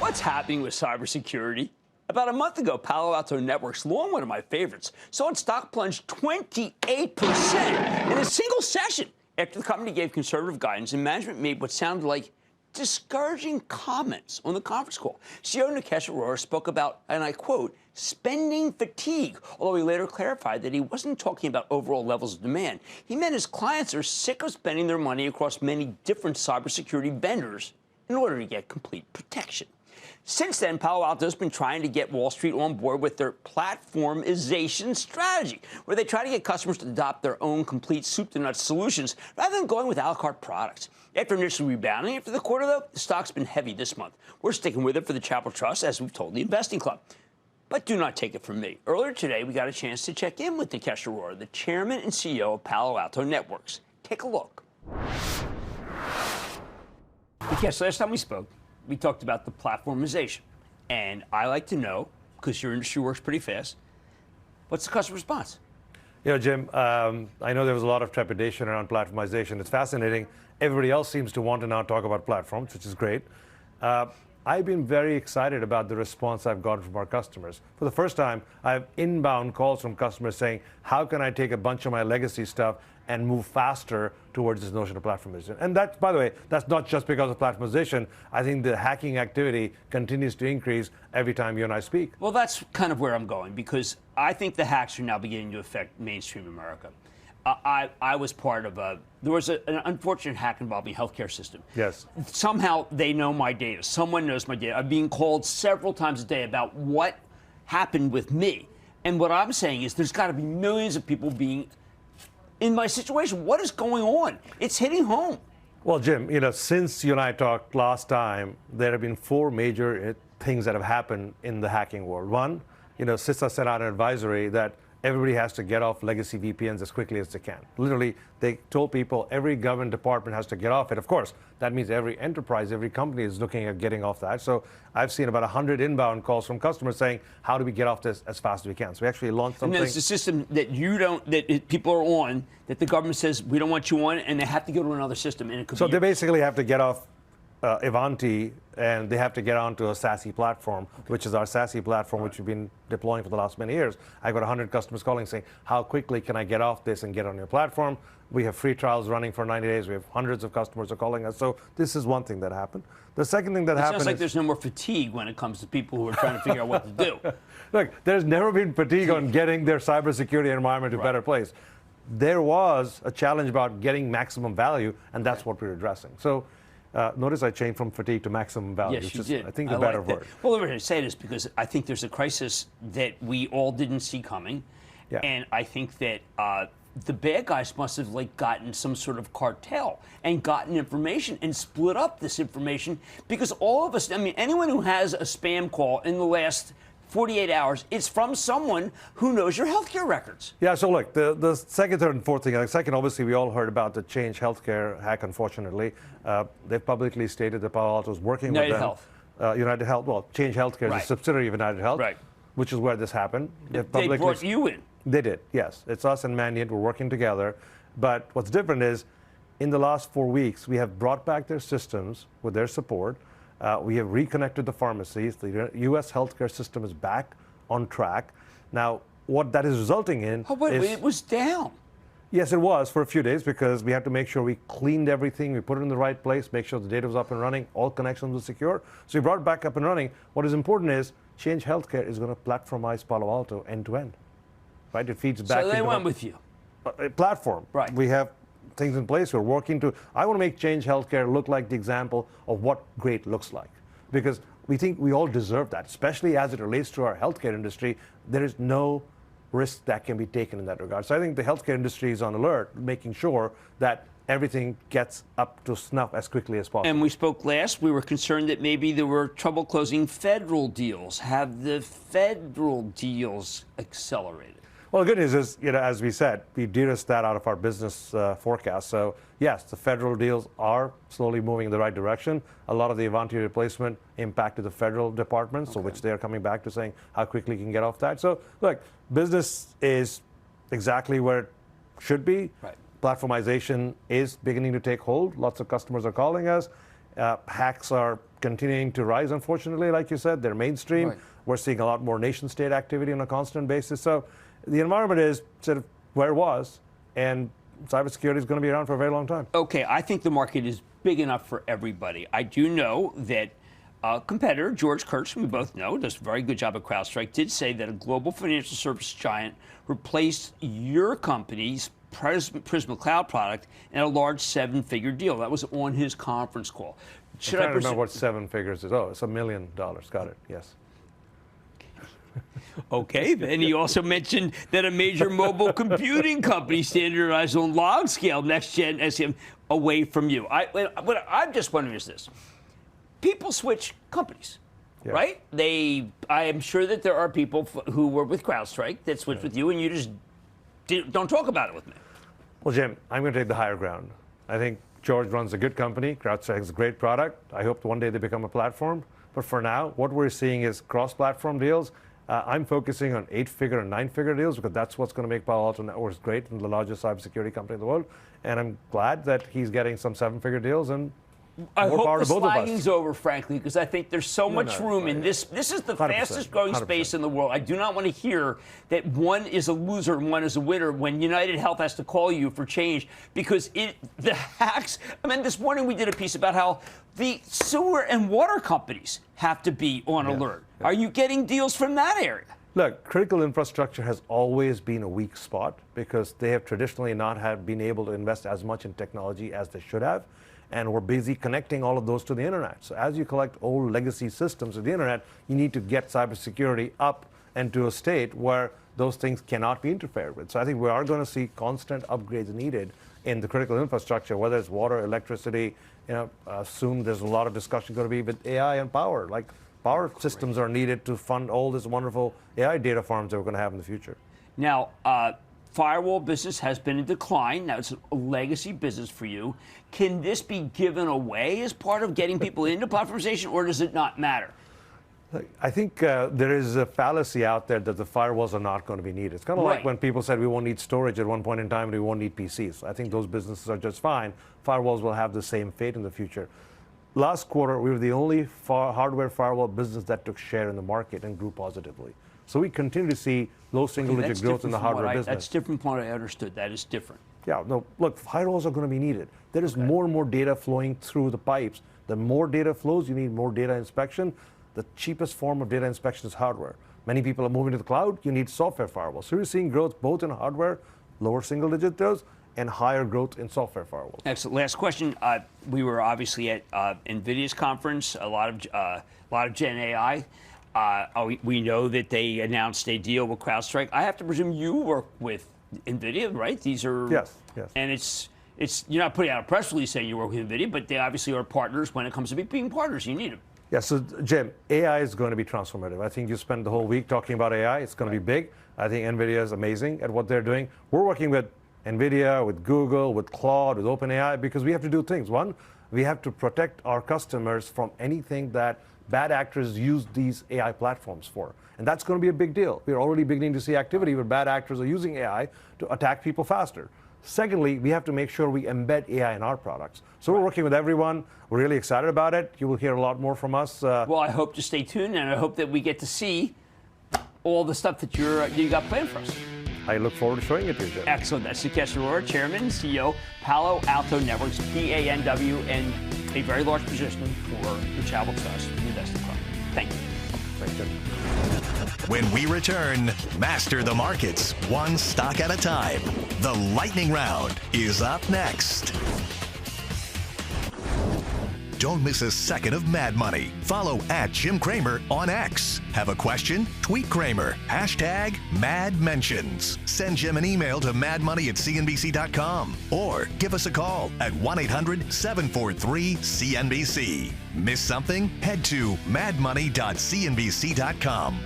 What's happening with cybersecurity? About a month ago, Palo Alto Networks, long one of my favorites, saw its stock plunge 28% in a single session after the company gave conservative guidance and management made what sounded like discouraging comments on the conference call. CEO Nikesh Arora spoke about, and I quote, spending fatigue, although he later clarified that he wasn't talking about overall levels of demand. He meant his clients are sick of spending their money across many different cybersecurity vendors in order to get complete protection. Since then, Palo Alto has been trying to get Wall Street on board with their platformization strategy, where they try to get customers to adopt their own complete soup-to-nuts solutions rather than going with a la carte products. After initially rebounding after the quarter, though, the stock's been heavy this month. We're sticking with it for the Chapel Trust, as we've told the Investing Club. But do not take it from me. Earlier today, we got a chance to check in with Nikesh Arora, the chairman and CEO of Palo Alto Networks. Take a look. Nikesh, last time we spoke, we talked about the platformization. And I like to know, because your industry works pretty fast, what's the customer response? You know, Jim, I know there was a lot of trepidation around platformization. It's fascinating. Everybody else seems to want to now talk about platforms, which is great. I've been very excited about the response I've gotten from our customers. For the first time, I have inbound calls from customers saying, how can I take a bunch of my legacy stuff and move faster towards this notion of platformization? And that, by the way, that's not just because of platformization. I think the hacking activity continues to increase every time you and I speak. Well, that's kind of where I'm going, because I think the hacks are now beginning to affect mainstream America. I was part of there was an unfortunate hack involving the healthcare system. Yes. Somehow they know my data. Someone knows my data. I'm being called several times a day about what happened with me. And what I'm saying is there's got to be millions of people being in my situation. What is going on? It's hitting home. Well, Jim, you know, since you and I talked last time, there have been four major things that have happened in the hacking world. One, you know, CISA sent out an advisory that everybody has to get off legacy VPNs as quickly as they can. Literally, they told people every government department has to get off it. Of course, that means every enterprise, every company is looking at getting off that. So I've seen about 100 inbound calls from customers saying, how do we get off this as fast as we can? So we actually launched something. And there's a system that people are on, that the government says, we don't want you on, and they have to go to another system. And it could so they basically have to get off Ivanti, and they have to get onto a SASE platform, which is our SASE platform, which we've been deploying for the last many years. I got 100 customers calling saying, how quickly can I get off this and get on your platform? We have free trials running for 90 days. We have hundreds of customers are calling us. So this is one thing that happened. The second thing that happened sounds like there's no more fatigue when it comes to people who are trying to figure out what to do. Look, there's never been fatigue on getting their cybersecurity environment to a better place. There was a challenge about getting maximum value, and that's what we're addressing. So notice I changed from fatigue to maximum value. Yes, you did. I think the better word. Well, the reason I say this because I think there's a crisis that we all didn't see coming, and I think that the bad guys must have gotten some sort of cartel and gotten information and split up this information, because all of us, I mean, anyone who has a spam call in the last 48 hours, it's from someone who knows your healthcare records. Yeah, so look, the second, third, and fourth thing. The second, obviously, we all heard about the Change Healthcare hack, unfortunately. They've publicly stated that Palo Alto is working with them. United Health. United Health, well, Change Healthcare is a subsidiary of United Health, which is where this happened. They brought you in. They did, yes. It's us and Mandiant. We're working together. But what's different is, in the last 4 weeks, we have brought back their systems with their support. We have reconnected the pharmacies. The U.S. healthcare system is back on track. Now, what that is resulting in is... it was down. Yes, it was for a few days, because we had to make sure we cleaned everything, we put it in the right place, make sure the data was up and running, all connections were secure. So we brought it back up and running. What is important is Change Healthcare is going to platformize Palo Alto end-to-end. Right? It feeds back into... So they went with you. A platform. Right. We have things in place. We're working to... I want to make Change Healthcare look like the example of what great looks like. Because we think we all deserve that, especially as it relates to our healthcare industry. There is no risk that can be taken in that regard. So I think the healthcare industry is on alert, making sure that everything gets up to snuff as quickly as possible. And we spoke last, we were concerned that maybe there were trouble closing federal deals. Have the federal deals accelerated? Well, the good news is, you know, as we said, we de-risked that out of our business forecast. So, yes, the federal deals are slowly moving in the right direction. A lot of the Ivanti replacement impacted the federal departments, so which they are coming back to saying how quickly you can get off that. So, look, business is exactly where it should be. Platformization is beginning to take hold. Lots of customers are calling us. Hacks are continuing to rise, unfortunately, like you said. They're mainstream. Right. We're seeing a lot more nation-state activity on a constant basis. So the environment is sort of where it was, and cybersecurity is going to be around for a very long time. Okay, I think the market is big enough for everybody. I do know that competitor, George Kurtz, we both know, does a very good job at CrowdStrike, did say that a global financial service giant replaced your company's Prisma Cloud product in a large seven-figure deal. That was on his conference call. Should I remember what seven figures is? Oh, it's $1 million. Got it. Yes. Okay, and he also mentioned that a major mobile computing company standardized on log scale next-gen SCM away from you. What I'm just wondering is this. People switch companies, right? I am sure that there are people who were with CrowdStrike that switched with you, and you just don't talk about it with me. Well, Jim, I'm going to take the higher ground. I think George runs a good company. CrowdStrike is a great product. I hope one day they become a platform. But for now, what we're seeing is cross-platform deals. I'm focusing on 8-figure and 9-figure deals because that's what's going to make Palo Alto Networks great and the largest cybersecurity company in the world. And I'm glad that he's getting some 7-figure deals, and I more power hope to the both of us. slagging's over, frankly, because I think there's so much room in this. This is the 100%, fastest growing 100%. space in the world. I do not want to hear that one is a loser and one is a winner when United Health has to call you for change because the hacks. I mean, this morning we did a piece about how the sewer and water companies have to be on alert. Are you getting deals from that area? Look, critical infrastructure has always been a weak spot because they have traditionally not been able to invest as much in technology as they should have. And we're busy connecting all of those to the internet. So as you collect old legacy systems of the internet, you need to get cybersecurity up and to a state where those things cannot be interfered with. So I think we are going to see constant upgrades needed in the critical infrastructure, whether it's water, electricity. Soon there's a lot of discussion going to be with AI and power. Like power systems are needed to fund all this wonderful AI data farms that we're going to have in the future. Now, firewall business has been in decline. Now it's a legacy business for you. Can this be given away as part of getting people into platformization, or does it not matter? I think there is a fallacy out there that the firewalls are not going to be needed. It's kind of like when people said we won't need storage at one point in time and we won't need PCs. I think those businesses are just fine. Firewalls will have the same fate in the future. Last quarter, we were the only hardware firewall business that took share in the market and grew positively. So we continue to see low single-digit growth in the hardware business. That's different from what I understood. That is different. Yeah, no, look, firewalls are going to be needed. There is more and more data flowing through the pipes. The more data flows, you need more data inspection. The cheapest form of data inspection is hardware. Many people are moving to the cloud. You need software firewalls. So we're seeing growth both in hardware, lower single-digit growth, and higher growth in software firewalls. Excellent. Last question. We were obviously at Nvidia's conference. A lot of Gen AI. We know that they announced a deal with CrowdStrike. I have to presume you work with Nvidia, right? These are yes. And it's you're not putting out a press release saying you work with Nvidia, but they obviously are partners. When it comes to being partners, you need them. Yeah. So Jim, AI is going to be transformative. I think you spent the whole week talking about AI. It's going to be big. I think Nvidia is amazing at what they're doing. We're working with Nvidia, with Google, with Claude, with OpenAI because we have to do things. One, we have to protect our customers from anything that bad actors use these AI platforms for. And that's going to be a big deal. We're already beginning to see activity where bad actors are using AI to attack people faster. Secondly, we have to make sure we embed AI in our products. So we're working with everyone. We're really excited about it. You will hear a lot more from us. Well, I hope to stay tuned, and I hope that we get to see all the stuff that you got planned for us. I look forward to showing it to you, Jim. Excellent. That's Nikesh Arora, Chairman and CEO, Palo Alto Networks, PANW, and a very large position for the travel trust investing fund. Thank you. Thanks, Jim. When we return, master the markets one stock at a time. The lightning round is up next. Don't miss a second of Mad Money. Follow @Jim Cramer on X. Have a question? Tweet Cramer. #MadMentions. Send Jim an email to madmoney@cnbc.com or give us a call at 1-800-743-CNBC. Miss something? Head to madmoney.cnbc.com.